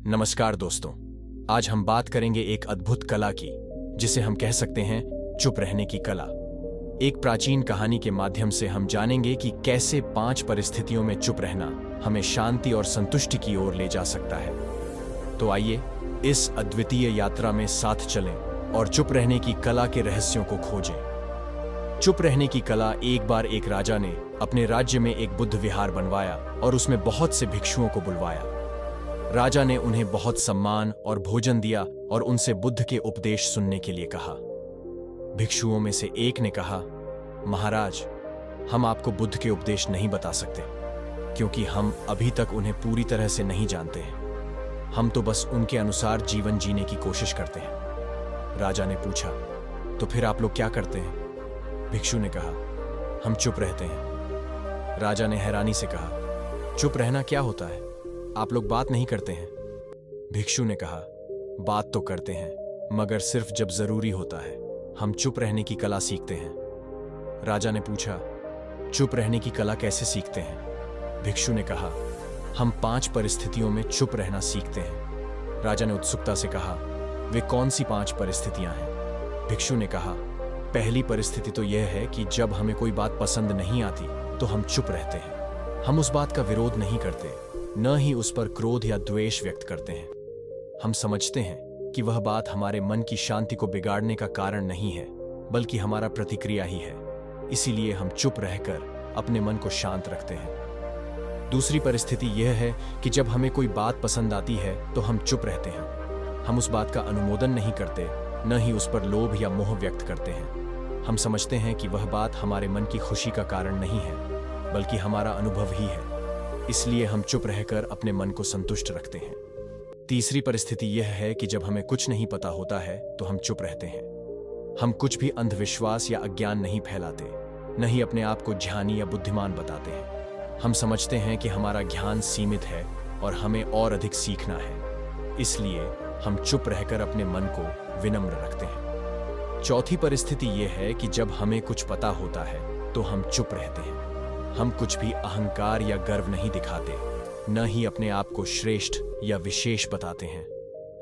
नमस्कार दोस्तों, आज हम बात करेंगे एक अद्भुत कला की, जिसे हम कह सकते हैं चुप रहने की कला। एक प्राचीन कहानी के माध्यम से हम जानेंगे कि कैसे 5 परिस्थितियों में चुप रहना हमें शांति और संतुष्टि की ओर ले जा सकता है। तो आइए इस अद्वितीय यात्रा में साथ चलें और चुप रहने की कला के रहस्यों को खोजें। चुप रहने की कला। एक बार एक राजा ने अपने राज्य में एक बुद्ध विहार बनवाया और उसमें बहुत से भिक्षुओं को बुलवाया। राजा ने उन्हें बहुत सम्मान और भोजन दिया और उनसे बुद्ध के उपदेश सुनने के लिए कहा। भिक्षुओं में से एक ने कहा, महाराज, हम आपको बुद्ध के उपदेश नहीं बता सकते, क्योंकि हम अभी तक उन्हें पूरी तरह से नहीं जानते हैं। हम तो बस उनके अनुसार जीवन जीने की कोशिश करते हैं। राजा ने पूछा, तो फिर आप लोग क्या करते हैं? भिक्षु ने कहा, हम चुप रहते हैं। राजा ने हैरानी से कहा, चुप रहना क्या होता है? आप लोग बात नहीं करते हैं? भिक्षु ने कहा, बात तो करते हैं, मगर सिर्फ जब जरूरी होता है। हम चुप रहने की कला सीखते हैं। राजा ने पूछा, चुप रहने की कला कैसे सीखते हैं? भिक्षु ने कहा, हम 5 परिस्थितियों में चुप रहना सीखते हैं। राजा ने उत्सुकता से कहा, वे कौन सी 5 परिस्थितियां हैं? भिक्षु ने कहा, पहली परिस्थिति तो यह है कि जब हमें कोई बात पसंद नहीं आती तो हम चुप रहते हैं। हम उस बात का विरोध नहीं करते, न ही उस पर क्रोध या द्वेष व्यक्त करते हैं। हम समझते हैं कि वह बात हमारे मन की शांति को बिगाड़ने का कारण नहीं है, बल्कि हमारा प्रतिक्रिया ही है। इसीलिए हम चुप रहकर अपने मन को शांत रखते हैं। दूसरी परिस्थिति यह है कि जब हमें कोई बात पसंद आती है तो हम चुप रहते हैं। हम उस बात का अनुमोदन नहीं करते, न ही उस पर लोभ या मोह व्यक्त करते हैं। हम समझते हैं कि वह बात हमारे मन की खुशी का कारण नहीं है, बल्कि हमारा अनुभव ही है। इसलिए हम चुप रहकर अपने मन को संतुष्ट रखते हैं। तीसरी परिस्थिति यह है कि जब हमें कुछ नहीं पता होता है तो हम चुप रहते हैं। हम कुछ भी अंधविश्वास या अज्ञान नहीं फैलाते, न ही अपने आप को ज्ञानी या बुद्धिमान बताते हैं। हम समझते हैं कि हमारा ज्ञान सीमित है और हमें और अधिक सीखना है। इसलिए हम चुप रहकर अपने मन को विनम्र रखते हैं। चौथी परिस्थिति यह है कि जब हमें कुछ पता होता है तो हम चुप रहते हैं। हम कुछ भी अहंकार या गर्व नहीं दिखाते, न ही अपने आप को श्रेष्ठ या विशेष बताते हैं।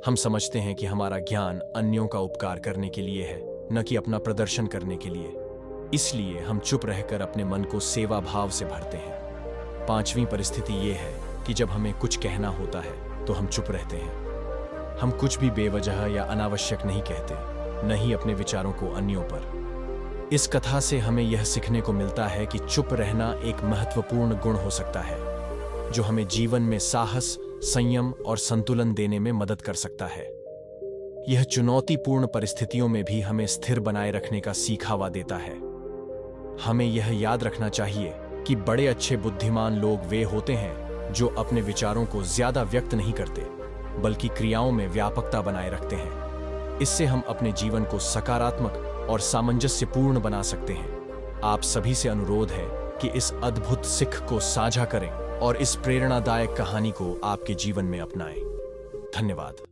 हम समझते हैं कि हमारा ज्ञान अन्यों का उपकार करने के लिए है, न कि अपना प्रदर्शन करने के लिए। इसलिए हम चुप रहकर अपने मन को सेवा भाव से भरते हैं। 5वीं परिस्थिति यह है कि जब हमें कुछ कहना होता है तो हम चुप रहते हैं। हम कुछ भी बेवजह या अनावश्यक नहीं कहते, न ही अपने विचारों को अन्यों पर। इस कथा से हमें यह सीखने को मिलता है कि चुप रहना एक महत्वपूर्ण गुण हो सकता है, जो हमें जीवन में साहस, संयम और संतुलन देने में मदद कर सकता है। यह चुनौतीपूर्ण परिस्थितियों में भी हमें स्थिर बनाए रखने का सीखावा देता है। हमें यह याद रखना चाहिए कि बड़े अच्छे बुद्धिमान लोग वे होते हैं जो अपने विचारों को ज्यादा व्यक्त नहीं करते, बल्कि क्रियाओं में व्यापकता बनाए रखते हैं। इससे हम अपने जीवन को सकारात्मक और सामंजस्यपूर्ण बना सकते हैं। आप सभी से अनुरोध है कि इस अद्भुत सीख को साझा करें और इस प्रेरणादायक कहानी को आपके जीवन में अपनाएं। धन्यवाद।